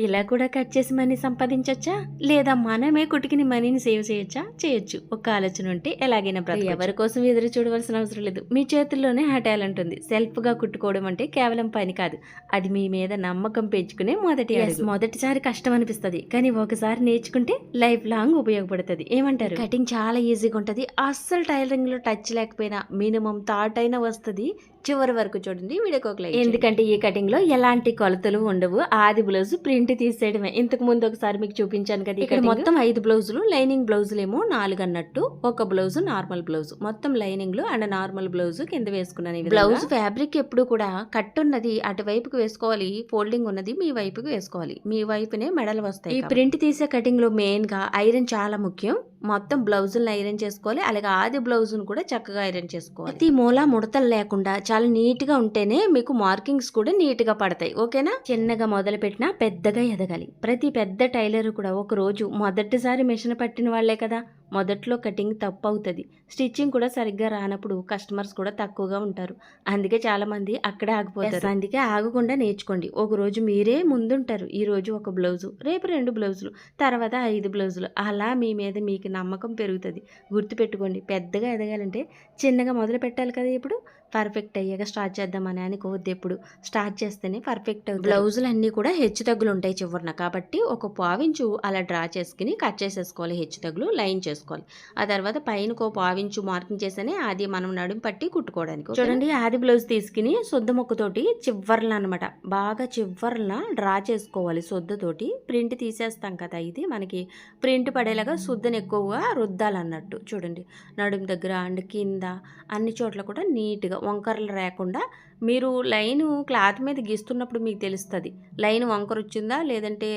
ఇలా కూడా కట్ చేసి మనీ సంపాదించొచ్చా, లేదా మనమే కుట్టుకుని మనీని సేవ్ చేయొచ్చా? చేయొచ్చు. ఒక ఆలోచన ఉంటే ఎలాగైనా బ్రతకచ్చు. ఎవరి కోసం ఎదురు చూడవలసిన అవసరం లేదు. మీ చేతుల్లోనే ఆ టాలెంట్ ఉంది. సెల్ఫ్ గా కుట్టుకోవడం అంటే కేవలం పని కాదు, అది మీ మీద నమ్మకం పెంచుకునే మొదటి అడుగు. మొదటిసారి కష్టం అనిపిస్తుంది, కానీ ఒకసారి నేర్చుకుంటే లైఫ్ లాంగ్ ఉపయోగపడుతుంది. ఏమంటారు? కటింగ్ చాలా ఈజీగా ఉంటది. అస్సలు టైలరింగ్ లో టచ్ లేకపోయినా మినిమం థాట్ అయినా వస్తుంది. చివరి వరకు చూడండి, వీడియోకి ఒక లైక్. ఎందుకంటే ఈ కటింగ్ లో ఎలాంటి కొలతలు ఉండవు. ఆది బ్లౌజ్ ప్రింట్ తీసేయడమే. ఇంతకు ముందు ఒకసారి మీకు చూపించాను కదా. ఇక్కడ మొత్తం 5 బ్లౌజులు, లైనింగ్ బ్లౌజులు ఏమో 4 అన్నట్టు, ఒక బ్లౌజ్ నార్మల్ బ్లౌజ్, మొత్తం లైనింగ్ అండ్ నార్మల్ బ్లౌజ్ కింద వేసుకున్నాను. బ్లౌజ్ ఫ్యాబ్రిక్ ఎప్పుడు కూడా కట్ ఉన్నది అటువైపుకి వేసుకోవాలి, ఫోల్డింగ్ ఉన్నది మీ వైపుకి వేసుకోవాలి. మీ వైపునే మెడలు వస్తాయి. ఈ ప్రింట్ తీసే కటింగ్ లో మెయిన్ గా ఐరన్ చాలా ముఖ్యం. మొత్తం బ్లౌజులను ఐరన్ చేసుకోవాలి, అలాగే ఆది బ్లౌజును కూడా చక్కగా ఐరన్ చేసుకోవాలి. ప్రతి మూల ముడతలు లేకుండా చాలా నీట్ గా ఉంటేనే మీకు మార్కింగ్స్ కూడా నీట్ గా పడతాయి. ఓకేనా? చిన్నగా మొదలు పెట్టినా పెద్దగా ఎదగాలి. ప్రతి పెద్ద టైలర్ కూడా ఒక రోజు మొదటిసారి మిషన్ పట్టిన వాళ్లే కదా. మొదట్లో కటింగ్ తప్పు అవుతుంది, స్టిచ్చింగ్ కూడా సరిగ్గా రానప్పుడు కస్టమర్స్ కూడా తక్కువగా ఉంటారు. అందుకే చాలా మంది అక్కడే ఆగిపోతారు. అందుకే ఆగకుండా నేర్చుకోండి. ఒక రోజు మీరే ముందుంటారు. ఈ రోజు ఒక బ్లౌజు, రేపు 2 బ్లౌజులు, తర్వాత 5 బ్లౌజులు, అలా మీ మీద మీకు నమ్మకం పెరుగుతుంది. గుర్తుపెట్టుకోండి, పెద్దగా ఎదగాలంటే చిన్నగా మొదలు పెట్టాలి కదా. ఇప్పుడు పర్ఫెక్ట్ అయ్యాక స్టార్ట్ చేద్దామని అనుకోవద్దు. ఎప్పుడు స్టార్ట్ చేస్తేనే పర్ఫెక్ట్ అవుతుంది. బ్లౌజులు అన్నీ కూడా హెచ్చు తగ్గులు ఉంటాయి చివరిన, కాబట్టి ఒక పావించు అలా డ్రా చేసుకుని కట్ చేసేసుకోవాలి. హెచ్చు తగ్గులు లైన్ చేసుకోవాలి. ఆ తర్వాత పైన ఒక పావించు మార్కింగ్ చేస్తేనే అది మనం నడుము పట్టి కుట్టుకోవడానికి. చూడండి, ఆది బ్లౌజ్ తీసుకుని సొద్ద మొక్కతోటి చివర్ల అనమాట, బాగా చివర్ల డ్రా చేసుకోవాలి. సొద్దతోటి ప్రింట్ తీసేస్తాం కదా, ఇది మనకి ప్రింట్ పడేలాగా శుద్ధని ఎక్కువగా రుద్దాలన్నట్టు. చూడండి, నడుము దగ్గర అండ్ కింద అన్ని చోట్ల కూడా నీట్గా వంకరలు రాకుండా మీరు లైను క్లాత్ మీద గీస్తున్నప్పుడు మీకు తెలుస్తుంది లైన్ వంకర వచ్చిందా లేదంటే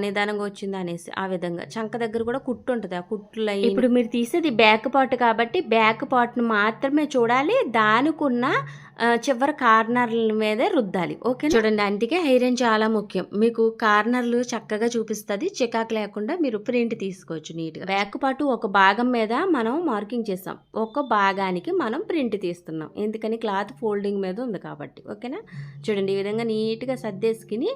నిదానంగా వచ్చిందా అనేసి. ఆ విధంగా చంక దగ్గర కూడా కుట్టు ఉంటుంది, ఆ కుట్టు లైన్. ఇప్పుడు మీరు తీసేది బ్యాక్ పార్ట్ కాబట్టి బ్యాక్ పార్ట్ను మాత్రమే చూడాలి, దానికున్న చివరి కార్నర్ల మీదే రుద్దాలి. ఓకే, చూడండి, అందుకే ఐరన్ చాలా ముఖ్యం. మీకు కార్నర్లు చక్కగా చూపిస్తుంది, చికాకు లేకుండా మీరు ప్రింట్ తీసుకోవచ్చు నీట్గా. బ్యాక్ పార్ట్ ఒక భాగం మీద మనం మార్కింగ్ చేస్తాం, ఒక భాగానికి మనం ప్రింట్ తీస్తున్నాం, ఎందుకని క్లాత్ ఫోల్డింగ్ మీద ఉంది కాబట్టి. ఓకేనా? చూడండి, ఈ విధంగా నీట్గా సర్దేసుకుని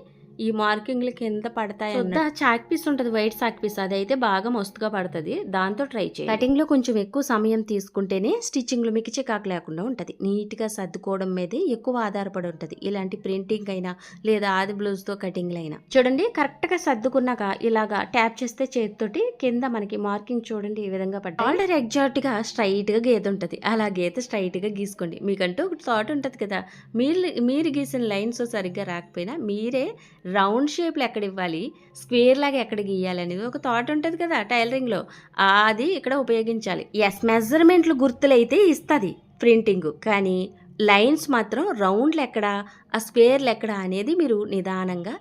ఈ మార్కింగ్లు కింద పడతాయి. చాక్ పీస్ ఉంటుంది, వైట్ చాక్ పీస్, అదైతే బాగా మస్తుగా పడుతుంది, దాంతో ట్రై చేయండి. కటింగ్ లో కొంచెం ఎక్కువ సమయం తీసుకుంటేనే స్టిచ్చింగ్ లో మీకు చికాకు లేకుండా ఉంటుంది. నీట్ గా సర్దుకోవడం మీదే ఎక్కువ ఆధారపడి ఉంటుంది, ఇలాంటి ప్రింటింగ్ అయినా లేదా ఆది బ్లౌజ్ తో కటింగ్ అయినా. చూడండి, కరెక్ట్ గా సర్దుకున్నాక ఇలాగా ట్యాప్ చేస్తే చేతితోటి కింద మనకి మార్కింగ్ చూడండి ఈ విధంగా పడ్డాయి. ఆల్రెడీ ఎగ్జాక్ట్ గా స్ట్రైట్ గా గీత ఉంటుంది, అలా గీత స్ట్రైట్ గా గీసుకోండి. మీకంటూ ఒక థాట్ ఉంటుంది కదా, మీరు గీసిన లైన్స్ సరిగ్గా రాకపోయినా మీరే రౌండ్ షేప్లు ఎక్కడ ఇవ్వాలి, స్క్వేర్ లాగా ఎక్కడ గీయాలి అనేది ఒక థాట్ ఉంటుంది కదా టైలరింగ్లో, అది ఇక్కడ ఉపయోగించాలి. ఎస్, మెజర్మెంట్లు గుర్తులైతే ఇస్తుంది ప్రింటింగ్, కానీ లైన్స్ మాత్రం రౌండ్లు ఎక్కడ, ఆ స్క్వేర్లు ఎక్కడ అనేది మీరు నిదానంగా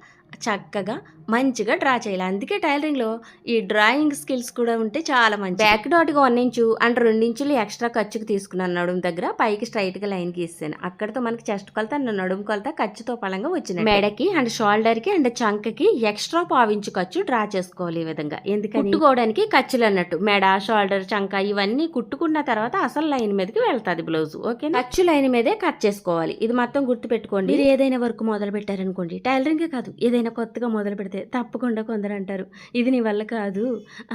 చక్కగా మంచిగా డ్రా చేయాలి. అందుకే టైలరింగ్లో ఈ డ్రాయింగ్ స్కిల్స్ కూడా ఉంటే చాలా మంచి. బ్యాక్ డాట్గా 1 ఇంచు అండ్ 2 ఇంచులు ఎక్స్ట్రా ఖర్చుకు తీసుకున్నాను నడుము దగ్గర, పైకి స్ట్రైట్గా లైన్ గీసాను. అక్కడతో మనకి చెస్ట్ కొలత అండ్ నడుము కొలత ఖర్చుతో పలంగా వచ్చింది. మెడకి అండ్ షోల్డర్కి అండ్ చంకకి ఎక్స్ట్రా 1/4 ఇంచు ఖర్చు డ్రా చేసుకోవాలి ఈ విధంగా. ఎందుకని కుట్టుకోవడానికి ఖర్చులు అన్నట్టు మెడ, షోల్డర్, చంక ఇవన్నీ కుట్టుకున్న తర్వాత అసలు లైన్ మీదకి వెళ్తుంది బ్లౌజ్. ఓకే, ఖర్చు లైన్ మీదే కట్ చేసుకోవాలి. ఇది మొత్తం గుర్తుపెట్టుకోండి. మీరు ఏదైనా వర్క్ మొదలు పెట్టారనుకోండి, టైలరింగ్ కాదు ఏదైనా కొత్తగా మొదలు పెడితే తప్పకుండా కొందరు అంటారు, ఇది నీ వల్ల కాదు,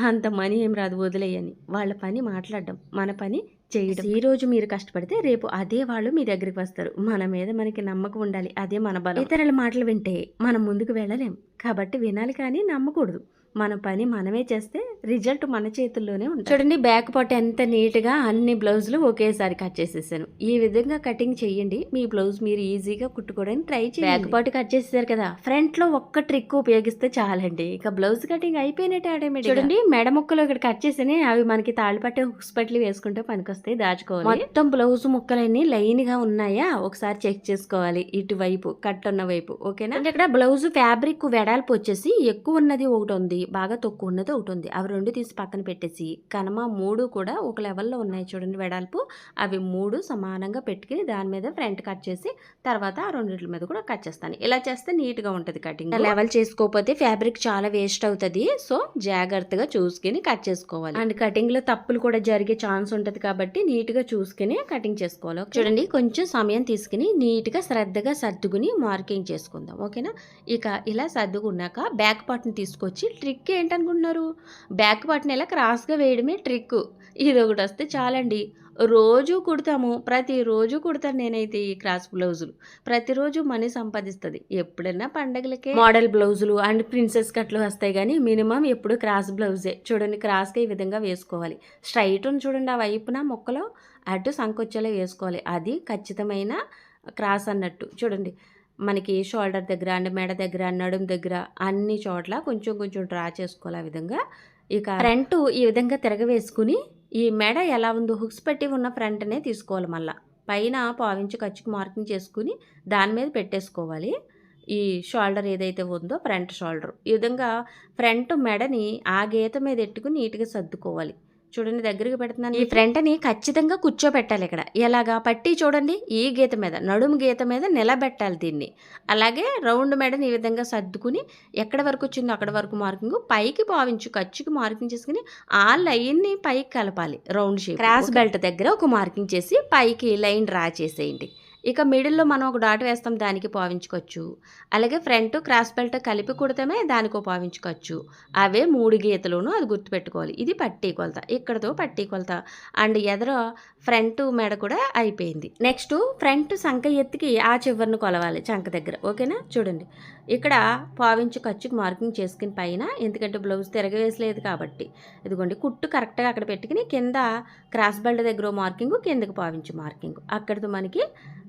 అంత మనీ ఏం రాదు, వదిలేయని. వాళ్ళ పని మాట్లాడడం, మన పని చేయడం. ఈ రోజు మీరు కష్టపడితే రేపు అదే వాళ్ళు మీ దగ్గరికి వస్తారు. మన మీద మనకి నమ్మకం ఉండాలి, అదే మన బలం. ఇతరుల మాటలు వింటే మనం ముందుకు వెళ్ళలేం, కాబట్టి వినాలి కానీ నమ్మకూడదు. మన పని మనమే చేస్తే రిజల్ట్ మన చేతుల్లోనే ఉంటుంది. చూడండి, బ్యాక్ పార్ట్ ఎంత నీట్గా అన్ని బ్లౌజులు ఒకేసారి కట్ చేసేసాను. ఈ విధంగా కటింగ్ చేయండి, మీ బ్లౌజ్ మీరు ఈజీగా కుట్టుకోవడానికి ట్రై చేయండి. బ్యాక్ పార్ట్ కట్ చేసేసారు కదా, ఫ్రంట్ లో ఒక్క ట్రిక్ ఉపయోగిస్తే చాలండి, ఇక బ్లౌజ్ కటింగ్ అయిపోయినట్టే ఆటోమేటిక్. చూడండి, మెడ ముక్కలు ఇక్కడ కట్ చేసి అవి మనకి తాళిపట్టే హుక్స్ పట్లు వేసుకుంటే పనికొస్తాయి, దాచుకోవాలి. మొత్తం బ్లౌజ్ ముక్కలన్నీ లైన్ గా ఉన్నాయా ఒకసారి చెక్ చేసుకోవాలి, ఇటువైపు కట్ ఉన్న వైపు. ఓకేనా? ఇక్కడ బ్లౌజ్ ఫ్యాబ్రిక్ వెడల్పు వచ్చేసి ఎక్కువ ఉన్నది ఒకటి ఉంది, బాగా తక్కువ ఉన్నది ఒకటి ఉంది. అవి 2 తీసి పక్కన పెట్టేసి కనమ 3 కూడా ఒక లెవెల్‌లో ఉన్నాయి చూడండి వెడల్పు. అవి 3 సమానంగా పెట్టుకుని దాని మీద ఫ్రంట్ కట్ చేసి తర్వాత ఆ రెండిట్ల మీద కూడా కట్ చేస్తాను. ఇలా చేస్తే నీట్‌గా ఉంటది కటింగ్. లెవెల్ చేసుకోకపోతే ఫ్యాబ్రిక్ చాలా వేస్ట్ అవుతది. సో జాగ్రత్తగా చూసుకొని కట్ చేసుకోవాలి. అండ్ కటింగ్‌లో తప్పులు కూడా జరిగే ఛాన్స్ ఉంటది కాబట్టి నీట్‌గా చూసుకొని కటింగ్ చేసుకోవాలి. చూడండి కొంచెం సమయం తీసుకుని నీట్‌గా శ్రద్ధగా సర్దుకుని మార్కింగ్ చేసుకుందాం. ఓకేనా? ఇక ఇలా సర్దుకున్నాక బ్యాక్ పార్ట్ని తీసుకొచ్చి ట్రిక్ ఏంటనుకుంటున్నారు? బ్యాక్ పార్ట్ని ఇలా క్రాస్గా వేయడమే ట్రిక్. ఇది ఒకటి వస్తే చాలండి. రోజు కుడతాము, ప్రతిరోజు కుడతాను నేనైతే ఈ క్రాస్ బ్లౌజులు. ప్రతిరోజు మనీ సంపాదిస్తుంది. ఎప్పుడైనా పండగలకే మోడల్ బ్లౌజులు అండ్ ప్రిన్సెస్ కట్లు వస్తాయి కానీ మినిమం ఎప్పుడు క్రాస్ బ్లౌజే. చూడండి క్రాస్గా ఈ విధంగా వేసుకోవాలి. స్ట్రైట్ చూడండి ఆ వైపున మొక్కలో అటు సంకొచ్చేలా వేసుకోవాలి. అది ఖచ్చితమైన క్రాస్ అన్నట్టు. చూడండి మనకి షోల్డర్ దగ్గర అండ్ మెడ దగ్గర నడుము దగ్గర అన్ని చోట్ల కొంచెం కొంచెం డ్రా చేసుకోవాలి ఆ విధంగా. ఇక ఫ్రంట్ ఈ విధంగా తిరగవేసుకుని ఈ మెడ ఎలా ఉందో హుక్స్ పెట్టి ఉన్న ఫ్రంట్నే తీసుకోవాలి. మళ్ళీ పైన పావించి ఖర్చుకు మార్కింగ్ చేసుకుని దాని మీద పెట్టేసుకోవాలి. ఈ షోల్డర్ ఏదైతే ఉందో ఫ్రంట్ షోల్డర్ ఈ విధంగా ఫ్రంట్ మెడని ఆ గీత మీద ఎట్టుకుని నీట్గా సర్దుకోవాలి. చూడండి దగ్గరికి పెడుతున్నాను. ఈ ఫ్రంట్ని ఖచ్చితంగా కూర్చోబెట్టాలి. ఇక్కడ ఎలాగా పట్టి చూడండి ఈ గీత మీద నడుము గీత మీద నిలబెట్టాలి దీన్ని. అలాగే రౌండ్ మెడని ఈ విధంగా సర్దుకుని ఎక్కడ వరకు వచ్చిందో అక్కడ వరకు మార్కింగ్ పైకి పావించు ఖర్చుకి మార్కింగ్ చేసుకుని ఆ లైన్ని పైకి కలపాలి. రౌండ్ షేప్ క్రాస్ బెల్ట్ దగ్గర ఒక మార్కింగ్ చేసి పైకి లైన్ డ్రా చేసేయండి. ఇక మిడిల్లో మనం ఒక డాట్ వేస్తాం, దానికి పావించుకోవచ్చు. అలాగే ఫ్రంట్ క్రాస్ బెల్ట్ కలిపి కుడితేనే దానికి పావించుకోవచ్చు. అవే 3 గీతలోనూ అది గుర్తుపెట్టుకోవాలి. ఇది పట్టీ కొలత, ఇక్కడతో పట్టీ కొలత అండ్ ఎదర ఫ్రంట్ మెడ కూడా అయిపోయింది. నెక్స్ట్ ఫ్రంట్ సంక ఎత్తికి ఆ చివరిని కొలవాలి చంక దగ్గర. ఓకేనా? చూడండి ఇక్కడ పావించు ఖర్చుకి మార్కింగ్ చేసుకుని పైన, ఎందుకంటే బ్లౌజ్ తిరగవేసలేదు కాబట్టి ఇదిగోండి కుట్టు కరెక్ట్గా అక్కడ పెట్టుకుని కింద క్రాస్ బెల్ట్ దగ్గర మార్కింగ్, కిందకి పావించు మార్కింగ్. అక్కడితో మనకి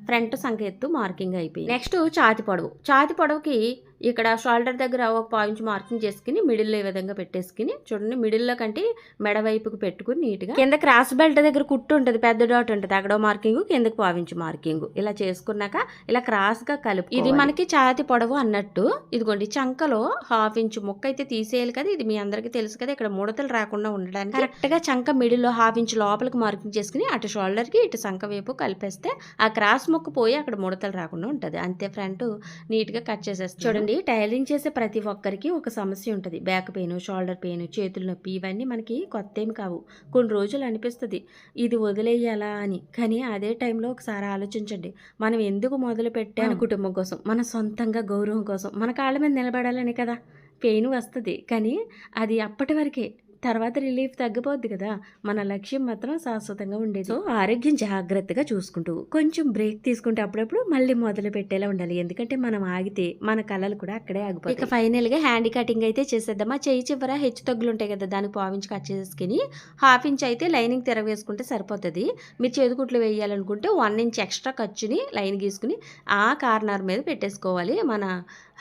ఫ్రంట్ సంక ఎత్తు మార్కింగ్ అయిపోయింది. నెక్స్ట్ ఛాతి పొడవుకి ఇక్కడ షోల్డర్ దగ్గర ఒక పావించి మార్కింగ్ చేసుకుని మిడిల్లో ఈ విధంగా పెట్టేసుకుని చూడండి మిడిల్లో కంటే మెడ వైపుకి పెట్టుకుని నీట్గా కింద క్రాస్ బెల్ట్ దగ్గర కుట్టు ఉంటుంది, పెద్ద డాట్ ఉంటుంది, అక్కడ మార్కింగ్, కిందకి పావించి మార్కింగ్. ఇలా చేసుకున్నాక ఇలా క్రాస్గా కలుపు. ఇది మనకి ఛాతి పొడవు అన్నట్టు. ఇదిగోండి చంకలో 1/2 ఇంచు ముక్క అయితే తీసేయాలి కదా. ఇది మీ అందరికీ తెలుసు కదా. ఇక్కడ ముడతలు రాకుండా ఉండడానికి కరెక్ట్గా చంక మిడిల్లో 1/2 ఇంచు లోపలికి మార్కింగ్ చేసుకుని అటు షోల్డర్కి ఇటు చంక వైపు కలిపేస్తే ఆ క్రాస్ ముక్క పోయి అక్కడ ముడతలు రాకుండా ఉంటుంది. అంతే ఫ్రంట్ నీట్గా కట్ చేసేస్తాం. చూడండి టైలరింగ్ చేసే ప్రతి ఒక్కరికి ఒక సమస్య ఉంటుంది. బ్యాక్ పెయిన్, షోల్డర్ పెయిన్, చేతుల నొప్పి, ఇవన్నీ మనకి కొత్త ఏమి కావు. కొన్ని రోజులు అనిపిస్తుంది ఇది వదిలేయాలా అని. కానీ అదే టైంలో ఒకసారి ఆలోచించండి, మనం ఎందుకు మొదలు పెట్టాను? కుటుంబం కోసం, మన సొంతంగా గౌరవం కోసం, మన కాళ్ళ మీద నిలబడాలని కదా. పెయిన్ వస్తుంది కానీ అది అప్పటి వరకే, తర్వాత రిలీఫ్ తగ్గిపోద్ది కదా. మన లక్ష్యం మాత్రం శాశ్వతంగా ఉండేది. సో ఆరోగ్యం జాగ్రత్తగా చూసుకుంటూ కొంచెం బ్రేక్ తీసుకుంటే అప్పుడప్పుడు మళ్ళీ మొదలు పెట్టేలా ఉండాలి. ఎందుకంటే మనం ఆగితే మన కళలు కూడా అక్కడే ఆగిపోతాయి. ఇక ఫైనల్గా హ్యాండ్ కటింగ్ అయితే చేసేద్దామా. చేయి చివర హెచ్చు తగ్గులు ఉంటాయి కదా, దానికి పావించి కట్ చేసుకుని 1/2 ఇంచ్ అయితే లైనింగ్ తిరగవేసుకుంటే సరిపోతుంది. మీరు చేతికుట్లు వేయాలనుకుంటే 1 ఇంచ్ ఎక్స్ట్రా ఖర్చుని లైన్ గీసుకుని ఆ కార్నర్ మీద పెట్టేసుకోవాలి మన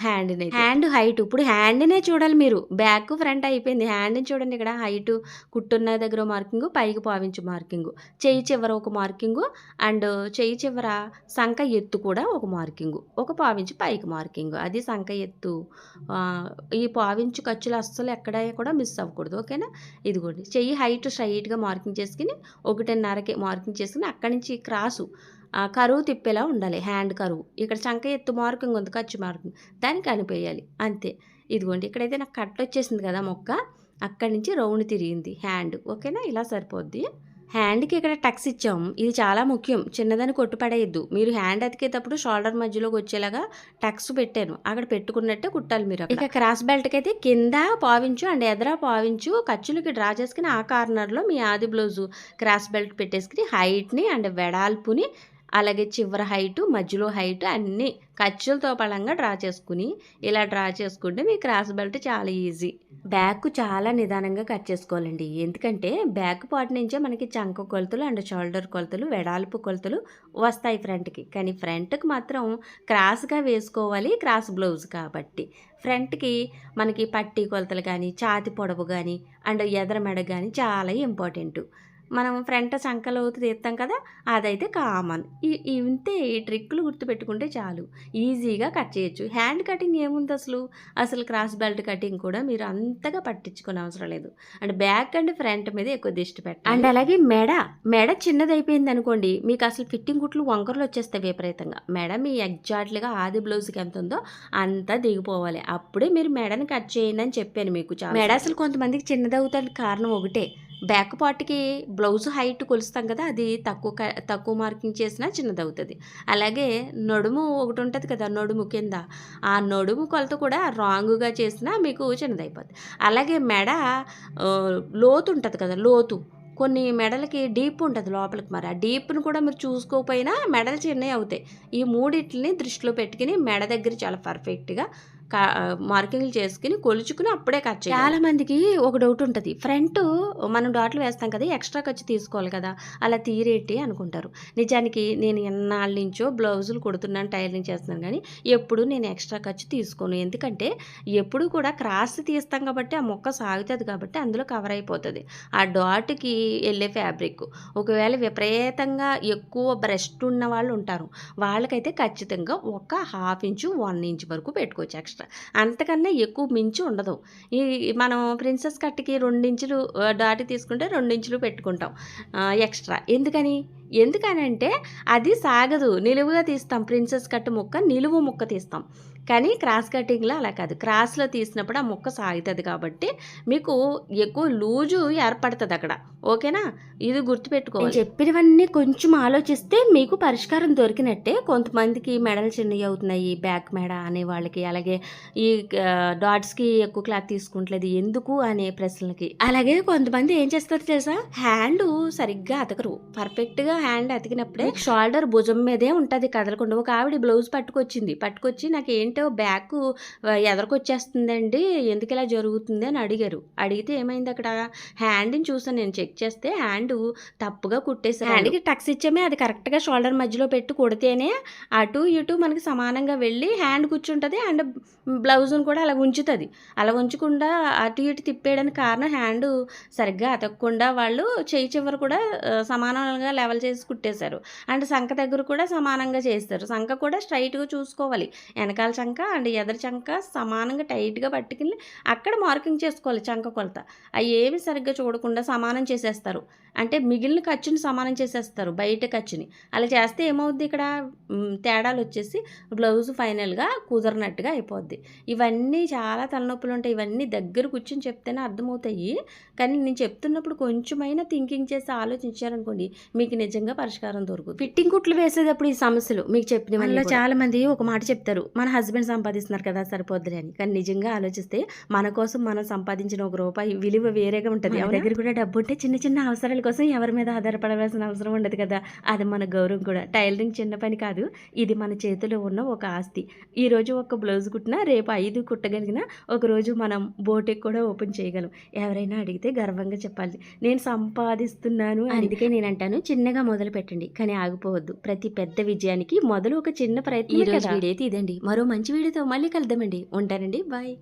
హ్యాండ్ని. హ్యాండ్ హైట్ ఇప్పుడు హ్యాండ్నే చూడాలి మీరు. బ్యాక్ ఫ్రంట్ అయిపోయింది, హ్యాండ్ని చూడండి. ఇక్కడ హైట్ కుట్టున్న దగ్గర మార్కింగ్, పైకి పావించు మార్కింగ్, చెయ్యి చివర ఒక మార్కింగ్ అండ్ చెయ్యి చివర సంక ఎత్తు కూడా ఒక మార్కింగ్, ఒక పావించు పైకి మార్కింగ్. అది సంక ఎత్తు. ఈ పావించు ఖర్చులు అస్సలు ఎక్కడ కూడా మిస్ అవ్వకూడదు. ఓకేనా? ఇదిగోండి చెయ్యి హైట్ స్ట్రైట్గా మార్కింగ్ చేసుకుని 1.5కి మార్కింగ్ చేసుకుని అక్కడి నుంచి క్రాసు కరువు తిప్పేలా ఉండాలి. హ్యాండ్ కరువు ఇక్కడ చంక ఎత్తు మార్కింగ్ ఉంది, ఖర్చు మార్కింగ్, దానికి అనిపోయాలి. అంతే. ఇదిగోండి ఇక్కడైతే నాకు కట్ వచ్చేసింది కదా మొక్క, అక్కడి నుంచి రౌండ్ తిరిగింది హ్యాండ్. ఓకేనా? ఇలా సరిపోద్ది. హ్యాండ్కి ఇక్కడ టక్స్ ఇచ్చాం, ఇది చాలా ముఖ్యం. చిన్నదని కొట్టుపడేయద్దు. మీరు హ్యాండ్ అతికేటప్పుడు షోల్డర్ మధ్యలోకి వచ్చేలాగా టక్స్ పెట్టాను, అక్కడ పెట్టుకున్నట్టే కుట్టాలి మీరు. ఇక క్రాస్ బెల్ట్కి అయితే కింద పావించు అండ్ ఎదర పావించు ఖర్చులకి డ్రా చేసుకుని ఆ కార్నర్లో మీ ఆది బ్లౌజు క్రాస్ బెల్ట్ పెట్టేసుకుని హైట్ని అండ్ వెడల్పుని అలాగే చివర హైటు మధ్యలో హైటు అన్నీ ఖర్చులతో పళంగా డ్రా చేసుకుని ఇలా డ్రా చేసుకుంటే మీ క్రాస్ బెల్ట్ చాలా ఈజీ. బ్యాక్ చాలా నిదానంగా కట్ చేసుకోవాలండి. ఎందుకంటే బ్యాక్ పార్ట్ నుంచే మనకి చంక కొలతలు అండ్ షోల్డర్ కొలతలు వెడల్పు కొలతలు వస్తాయి ఫ్రంట్కి. కానీ ఫ్రంట్కి మాత్రం క్రాస్గా వేసుకోవాలి, క్రాస్ బ్లౌజ్ కాబట్టి. ఫ్రంట్కి మనకి పట్టీ కొలతలు కానీ ఛాతి పొడవు కానీ అండ్ ఎదర మెడ కానీ చాలా ఇంపార్టెంట్. మనం ఫ్రంట్ చంకలోతు తీస్తాం కదా, అదైతే కామన్. ఇంతే, ఈ ట్రిక్కులు గుర్తుపెట్టుకుంటే చాలు, ఈజీగా కట్ చేయొచ్చు. హ్యాండ్ కటింగ్ ఏముంది అసలు క్రాస్ బెల్ట్ కటింగ్ కూడా మీరు అంతగా పట్టించుకునే అవసరం లేదు. అండ్ బ్యాక్ అండ్ ఫ్రంట్ మీద ఎక్కువ దృష్టి పెట్టండి. అండ్ అలాగే మెడ చిన్నదైపోయింది అనుకోండి, మీకు అసలు ఫిట్టింగ్ కుట్లు వంకరలు వచ్చేస్తాయి విపరీతంగా. మెడ మీ ఎగ్జాక్ట్లీగా ఆది బ్లౌజ్కి ఎంత ఉందో అంతా దిగిపోవాలి, అప్పుడే మీరు మెడని కట్ చేయండి అని చెప్పాను మీకు. చాలా మెడ అసలు కొంతమందికి చిన్నదవుతానికి కారణం ఒకటే, బ్యాక్ పార్ట్కి బ్లౌజ్ హైట్ కొలుస్తాం కదా, అది తక్కువ మార్కింగ్ చేసినా చిన్నదవుతుంది. అలాగే నడుము ఒకటి ఉంటుంది కదా, నడుము కింద, ఆ నడుము కొలత కూడా రాంగుగా చేసినా మీకు చిన్నదైపోద్ది. అలాగే మెడ లోతు ఉంటుంది కదా, లోతు కొన్ని మెడలకి డీప్ ఉంటుంది లోపలికి, మరి ఆ డీప్ను కూడా మీరు చూసుకోకపోయినా మెడలు చిన్నవి అవుతాయి. ఈ మూడిట్లని దృష్టిలో పెట్టుకుని మెడ దగ్గర చాలా పర్ఫెక్ట్గా మార్కింగ్లు చేసుకుని కొలుచుకుని అప్పుడే కట్ చేయాలి. చాలా మందికి ఒక డౌట్ ఉంటుంది, ఫ్రంట్ మనం డాట్లు వేస్తాం కదా, ఎక్స్ట్రా ఖర్చు తీసుకోవాలి కదా, అలా తీరేటి అనుకుంటారు. నిజానికి నేను ఎన్నాళ్ళ నుంచో బ్లౌజులు కుడుతున్నాను, టైలరింగ్ చేస్తున్నాను, కానీ ఎప్పుడు నేను ఎక్స్ట్రా ఖర్చు తీసుకోను. ఎందుకంటే ఎప్పుడు కూడా క్రాస్ తీస్తాం కాబట్టి ఆ మొక్క సాగుతుంది కాబట్టి అందులో కవర్ అయిపోతుంది ఆ డాట్కి వెళ్ళే ఫ్యాబ్రిక్. ఒకవేళ విపరీతంగా ఎక్కువ బ్రెస్ట్ ఉన్న వాళ్ళు ఉంటారు, వాళ్ళకైతే ఖచ్చితంగా ఒక 1/2 ఇంచు 1 ఇంచ్ వరకు పెట్టుకోవచ్చు ఎక్స్ట్రా, అంతకన్నా ఎక్కువ మించి ఉండదు. ఈ మనం ప్రిన్సెస్ కట్కి 2 ఇంచులు డాట్ తీసుకుంటే 2 ఇంచులు పెట్టుకుంటాం ఎక్స్ట్రా. ఎందుకనంటే అది సాగదు, నిలువుగా తీస్తాం. ప్రిన్సెస్ కట్ ముక్క నిలువు ముక్క తీస్తాం, కానీ క్రాస్ కటింగ్లో అలా కాదు, క్రాస్లో తీసినప్పుడు ఆ ముక్క సాగుతుంది కాబట్టి మీకు ఎక్కువ లూజు ఏర్పడుతుంది అక్కడ. ఓకేనా, ఇది గుర్తుపెట్టుకోవాలి. చెప్పినవన్నీ కొంచెం ఆలోచిస్తే మీకు పరిష్కారం దొరికినట్టే. కొంతమందికి మెడలు చిన్నవి అవుతున్నాయి, బ్యాక్ మెడ అనే వాళ్ళకి, అలాగే ఈ డాట్స్కి ఎక్కువ క్లాత్ తీసుకుంటలేదు ఎందుకు అనే ప్రశ్నలకి. అలాగే కొంతమంది ఏం చేస్తారు తెలుసా, హ్యాండ్ సరిగ్గా అతకరు. పర్ఫెక్ట్గా హ్యాండ్ అతికినప్పుడే షోల్డర్ భుజం మీదే ఉంటుంది కదలకుండా. ఒక ఆవిడ బ్లౌజ్ పట్టుకొచ్చి నాకు ఏంటో బ్యాక్ ఎదరకొచ్చేస్తుందండి, ఎందుకు ఇలా జరుగుతుంది అని అడిగితే ఏమైంది, అక్కడ హ్యాండ్ని చూసాను నేను, చెక్ చేస్తే హ్యాండ్ తప్పుగా కుట్టేసారు. హ్యాండ్కి టక్స్ ఇచ్చామే, అది కరెక్ట్గా షోల్డర్ మధ్యలో పెట్టి కుడితేనే అటు ఇటు మనకి సమానంగా వెళ్ళి హ్యాండ్ కూర్చుంటుంది, అండ్ బ్లౌజ్ను కూడా అలా ఉంచుతుంది. అలా ఉంచకుండా అటు ఇటు తిప్పేయడానికి కారణం హ్యాండ్ సరిగ్గా అతకకుండా వాళ్ళు చేయి చివరి కూడా సమానంగా లెవెల్ చేసి కుట్టేశారు. అండ్ సంఖ దగ్గర కూడా సమానంగా చేస్తారు. సంఖ కూడా స్ట్రైట్గా చూసుకోవాలి, వెనకాల చంక అండ్ ఎదరు చంక సమానంగా టైట్గా పట్టుకుని అక్కడ మార్కింగ్ చేసుకోవాలి చంక కొలత. అవి ఏమి సరిగ్గా చూడకుండా సమానం చేసేస్తారు, అంటే మిగిలిన ఖర్చుని సమానం చేసేస్తారు బయట ఖర్చుని. అలా చేస్తే ఏమవుద్ది, ఇక్కడ తేడాలు వచ్చేసి బ్లౌజ్ ఫైనల్గా కుదరనట్టుగా అయిపోద్ది. ఇవన్నీ చాలా తలనొప్పులు ఉంటాయి, ఇవన్నీ దగ్గర కూర్చొని చెప్తేనే అర్థమవుతాయి. కానీ నేను చెప్తున్నప్పుడు కొంచెమైనా థింకింగ్ చేసి ఆలోచించారనుకోండి, మీకు నిజంగా పరిష్కారం దొరుకుతుంది. ఫిట్టింగ్ కుట్లు వేసేటప్పుడు ఈ సమస్యలు మీకు చెప్పిన వాళ్ళలో చాలా మంది ఒక మాట చెప్తారు, మన హస్బెండ్ సంపాదిస్తున్నారు కదా సరిపోద్ది అని. కానీ నిజంగా ఆలోచిస్తే మన కోసం మనం సంపాదించిన ₹1 విలువ వేరేగా ఉంటుంది. ఎవరి దగ్గర కూడా డబ్బు ఉంటే చిన్న చిన్న అవసరాల కోసం ఎవరి మీద ఆధారపడవలసిన అవసరం ఉండదు కదా, అది మన గౌరవం కూడా. టైలరింగ్ చిన్న పని కాదు, ఇది మన చేతిలో ఉన్న ఒక ఆస్తి. ఈరోజు ఒక బ్లౌజ్ కుట్టినా రేపు 5 కుట్టగలిగిన ఒకరోజు మనం బోటిక్ కూడా ఓపెన్ చేయగలం. ఎవరైనా అడిగితే గర్వంగా చెప్పాలి, నేను సంపాదిస్తున్నాను. అందుకే నేను అంటాను, చిన్నగా మొదలు పెట్టండి కానీ ఆగిపోవద్దు. ప్రతి పెద్ద విజయానికి మొదలు ఒక చిన్న ప్రయత్నం. ఈ రోజు వీడియో అయితే ఇదండి, మరో మంచి వీడియోతో మళ్ళీ కలుద్దామండి. ఉంటానండి, బాయ్.